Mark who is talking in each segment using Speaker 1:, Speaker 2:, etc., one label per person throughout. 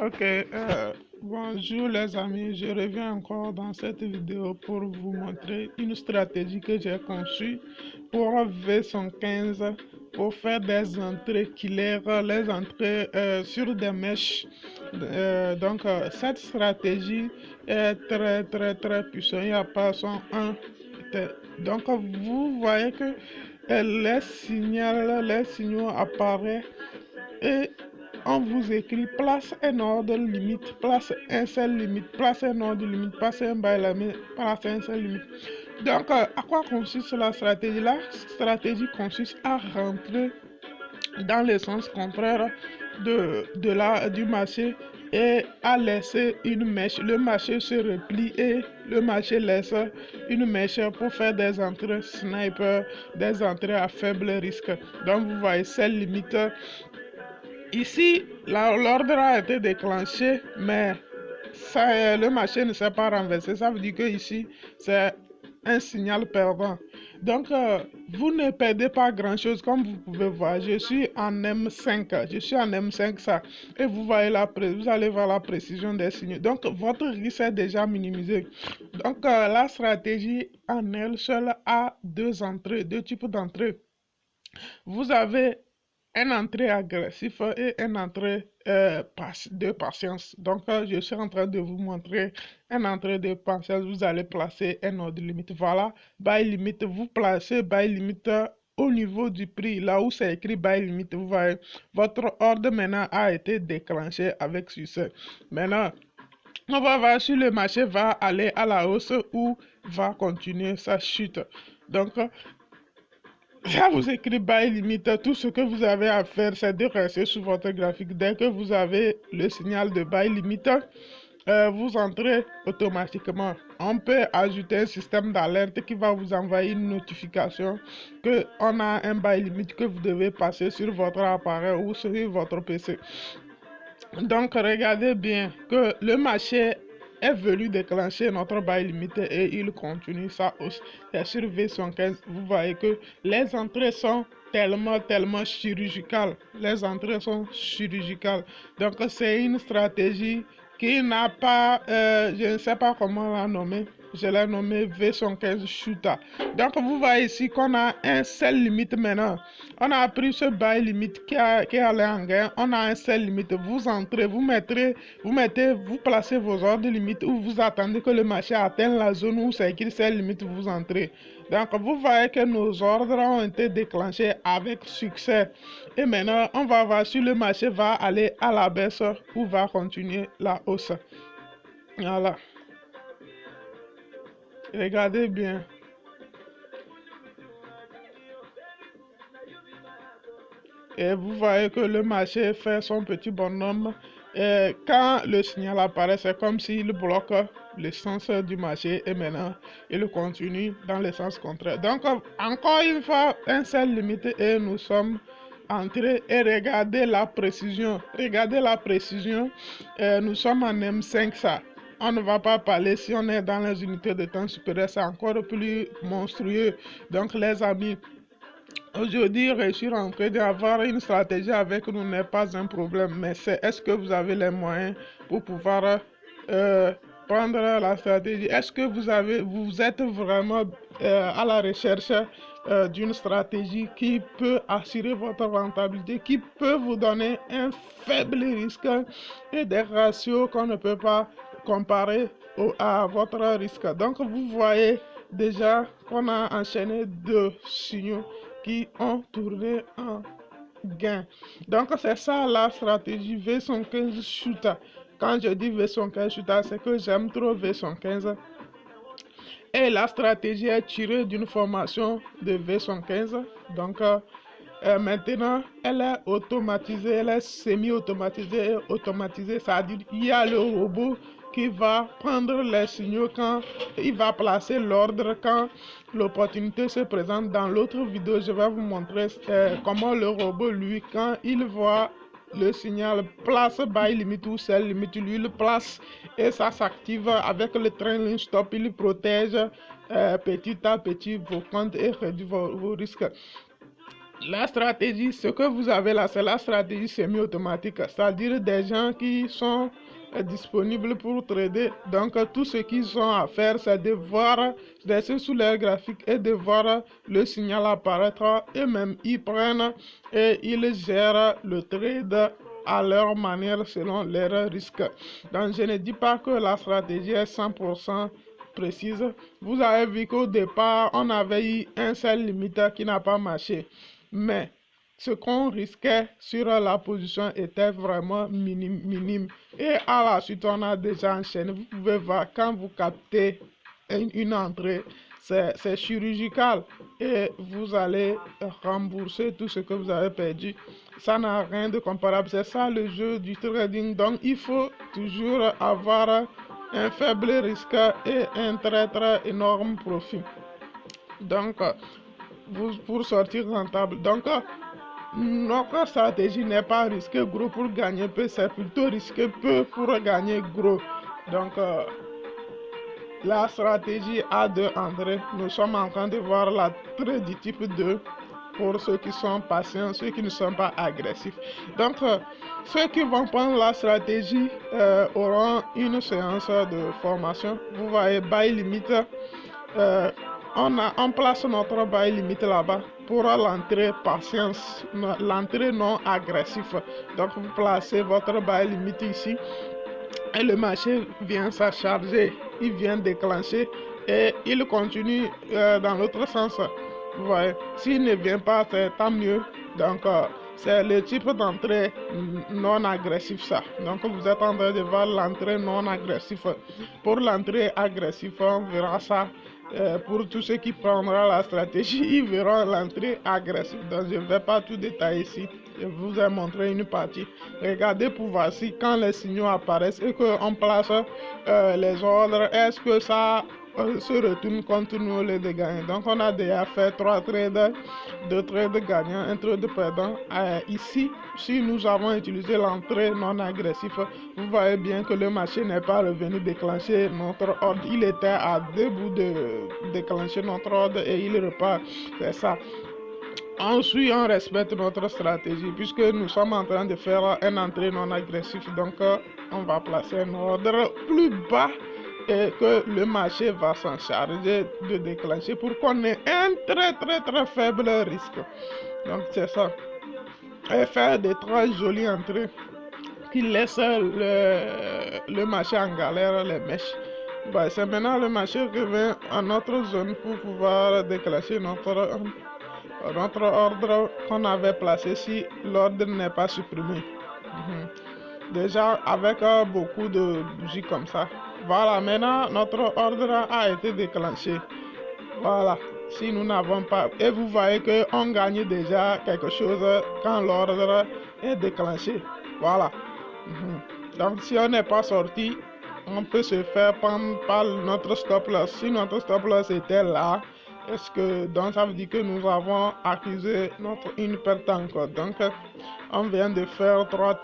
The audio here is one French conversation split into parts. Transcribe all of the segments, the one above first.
Speaker 1: Ok, bonjour les amis, je reviens encore dans cette vidéo pour vous montrer une stratégie que j'ai conçue pour V115 pour faire des entrées claires, les entrées sur des mèches. Cette stratégie est très puissante, il n'y a pas son 1. Donc vous voyez que les signaux apparaissent et on vous écrit place un ordre limite, place un seul limite, place un ordre limite, place un bail limite, place un seul limite. Donc, à quoi consiste la stratégie? La stratégie consiste à rentrer dans le sens contraire du marché et à laisser une mèche. Le marché se replie et le marché laisse une mèche pour faire des entrées sniper, des entrées à faible risque. Donc, vous voyez, celle limite. Ici, l'ordre a été déclenché, mais le marché ne s'est pas renversé. Ça veut dire que ici, c'est un signal perdant. Donc, vous ne perdez pas grand-chose, comme vous pouvez voir. Je suis en M5. Je suis en M5, ça. Et vous voyez vous allez voir la précision des signaux. Donc, votre risque est déjà minimisé. Donc, la stratégie en elle seule a deux types d'entrées. Vous avez une entrée agressive et une entrée de patience. Donc, je suis en train de vous montrer une entrée de patience. Vous allez placer un ordre limite. Voilà, buy limite. Vous placez buy limite au niveau du prix, là où c'est écrit buy limite. Vous voyez, votre ordre maintenant a été déclenché avec succès. Maintenant, on va voir si le marché va aller à la hausse ou va continuer sa chute. Donc, ça vous écrit buy limite. Tout ce que vous avez à faire, c'est de rester sur votre graphique. Dès que vous avez le signal de buy limite, vous entrez automatiquement. On peut ajouter un système d'alerte qui va vous envoyer une notification que on a un buy limite que vous devez passer sur votre appareil ou sur votre PC. Donc, regardez bien que le marché est venu déclencher notre bail limité et il continue sa hausse. Et sur V115, vous voyez que les entrées sont tellement chirurgicales. Les entrées sont chirurgicales. Donc, c'est une stratégie qui n'a pas, je ne sais pas comment la nommer. Je l'ai nommé V115 Shooter. Donc, vous voyez ici qu'on a un seul limite maintenant. On a pris ce bail limite qui est allé en gain. On a un seul limite. Vous entrez, vous placez vos ordres limites ou vous attendez que le marché atteigne la zone où c'est écrit seul limite, vous entrez. Donc, vous voyez que nos ordres ont été déclenchés avec succès. Et maintenant, on va voir si le marché va aller à la baisse ou va continuer la hausse. Voilà. Regardez bien. Et vous voyez que le marché fait son petit bonhomme. Et quand le signal apparaît, c'est comme s'il bloque le sens du marché et maintenant il continue dans le sens contraire. Donc, encore une fois, un seul limite et nous sommes entrés et regardez la précision. Regardez la précision. Nous sommes en M5, ça. On ne va pas parler si on est dans les unités de temps supérieures, c'est encore plus monstrueux. Donc, les amis, aujourd'hui, réussir en train d'avoir une stratégie avec nous n'est pas un problème, mais c'est est-ce que vous avez les moyens pour pouvoir prendre la stratégie? Est-ce que vous êtes vraiment à la recherche d'une stratégie qui peut assurer votre rentabilité, qui peut vous donner un faible risque et des ratios qu'on ne peut pas comparer à votre risque? Donc, vous voyez déjà qu'on a enchaîné deux signaux qui ont tourné en gain. Donc, c'est ça la stratégie V115 Shooter. Quand je dis V115 Shooter, c'est que j'aime trop V115. Et la stratégie est tirée d'une formation de V115. Donc, maintenant, elle est automatisée, elle est semi-automatisée et automatisée. C'est-à-dire qu'il y a le robot qui va prendre les signaux quand il va placer l'ordre quand l'opportunité se présente. Dans l'autre vidéo, je vais vous montrer comment le robot, lui, quand il voit le signal place buy limite ou sell limite, lui le place et ça s'active avec le trailing stop. Il protège petit à petit vos comptes et réduit vos risques. La stratégie, ce que vous avez là, c'est la stratégie semi-automatique, c'est-à-dire des gens qui sont disponibles pour trader. Donc, tout ce qu'ils ont à faire, c'est de voir, d'être sous leur graphique et de voir le signal apparaître. Et même, ils prennent et ils gèrent le trade à leur manière selon leurs risques. Donc, je ne dis pas que la stratégie est 100% précise. Vous avez vu qu'au départ, on avait eu un seul limitateur qui n'a pas marché. Mais ce qu'on risquait sur la position était vraiment minime. Et à la suite, on a déjà enchaîné. Vous pouvez voir quand vous captez une entrée, c'est chirurgical et vous allez rembourser tout ce que vous avez perdu. Ça n'a rien de comparable. C'est ça le jeu du trading. Donc, il faut toujours avoir un faible risque et un très énorme profit. Donc, pour sortir rentable. Donc, notre stratégie n'est pas risquer gros pour gagner peu, c'est plutôt risquer peu pour gagner gros. Donc, la stratégie A2 André, nous sommes en train de voir la trade du type 2 pour ceux qui sont patients, ceux qui ne sont pas agressifs. Donc, ceux qui vont prendre la stratégie auront une séance de formation. Vous voyez, buy limit. On place notre buy limit là-bas pour l'entrée patience, l'entrée non agressive. Donc, vous placez votre buy limit ici et le marché vient s'à charger, il vient déclencher et il continue dans l'autre sens. Vous voyez, s'il ne vient pas, c'est tant mieux. Donc, c'est le type d'entrée non agressif ça. Donc, vous êtes en train de voir l'entrée non agressive. Pour l'entrée agressive, on verra ça. Pour tous ceux qui prendront la stratégie, ils verront l'entrée agressive. Donc, je ne vais pas tout détailler ici. Je vous ai montré une partie. Regardez pour voir si quand les signaux apparaissent et qu'on place les ordres, est-ce que ça se retourne contre nous les de gagner. Donc, on a déjà fait 3 trades, 2 trades gagnants, 1 trade perdant. Ici, si nous avons utilisé l'entrée non agressive, vous voyez bien que le marché n'est pas revenu déclencher notre ordre. Il était à 2 bouts de déclencher notre ordre et il repart. C'est ça. Ensuite, on respecte notre stratégie puisque nous sommes en train de faire une entrée non agressive. Donc, on va placer un ordre plus bas et que le marché va s'en charger de déclencher pour qu'on ait un très faible risque. Donc, c'est ça. Et faire des très jolies entrées qui laissent le marché en galère, les mèches. Bah, c'est maintenant le marché revient à notre zone pour pouvoir déclencher notre ordre qu'on avait placé si l'ordre n'est pas supprimé. Déjà avec beaucoup de bougies comme ça. Voilà, maintenant notre ordre a été déclenché. Voilà, si nous n'avons pas... Et vous voyez qu'on gagne déjà quelque chose quand l'ordre est déclenché. Voilà. Donc si on n'est pas sorti, on peut se faire prendre par notre stop loss. Si notre stop loss était là, est-ce que donc ça veut dire que nous avons accusé une perte encore. Donc on vient de faire 4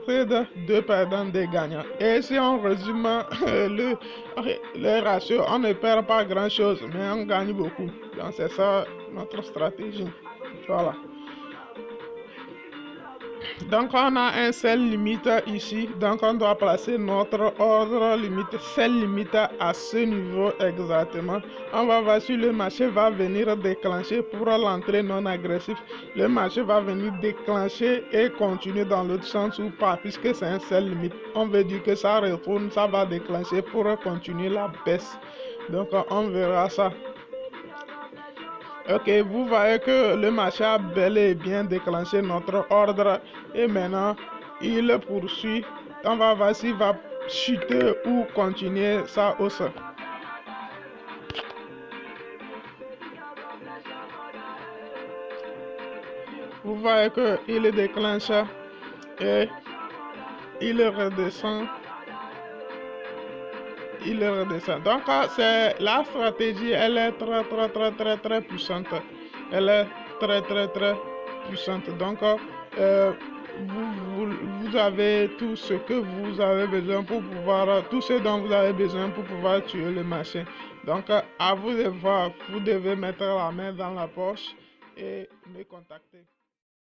Speaker 1: trades, 2 perdants, 2 gagnants. Et si on résume le ratio, on ne perd pas grand chose, mais on gagne beaucoup. Donc c'est ça notre stratégie. Voilà. Donc on a un sell limite ici, donc on doit placer notre ordre limite, sell limite à ce niveau exactement. On va voir si le marché va venir déclencher pour l'entrée non agressive. Le marché va venir déclencher et continuer dans l'autre sens ou pas, puisque c'est un sell limite. On veut dire que ça retourne, ça va déclencher pour continuer la baisse. Donc on verra ça. Ok, vous voyez que le marché a bel et bien déclenché notre ordre et maintenant il poursuit. On va voir s'il va chuter ou continuer sa hausse. Vous voyez qu'il déclenche et il redescend. Il redescend. Donc c'est la stratégie, elle est très puissante. Elle est très puissante. Donc vous avez tout ce que vous avez besoin pour pouvoir, tout ce dont vous avez besoin pour pouvoir tuer le machin. Donc, à vous de voir, vous devez mettre la main dans la poche et me contacter.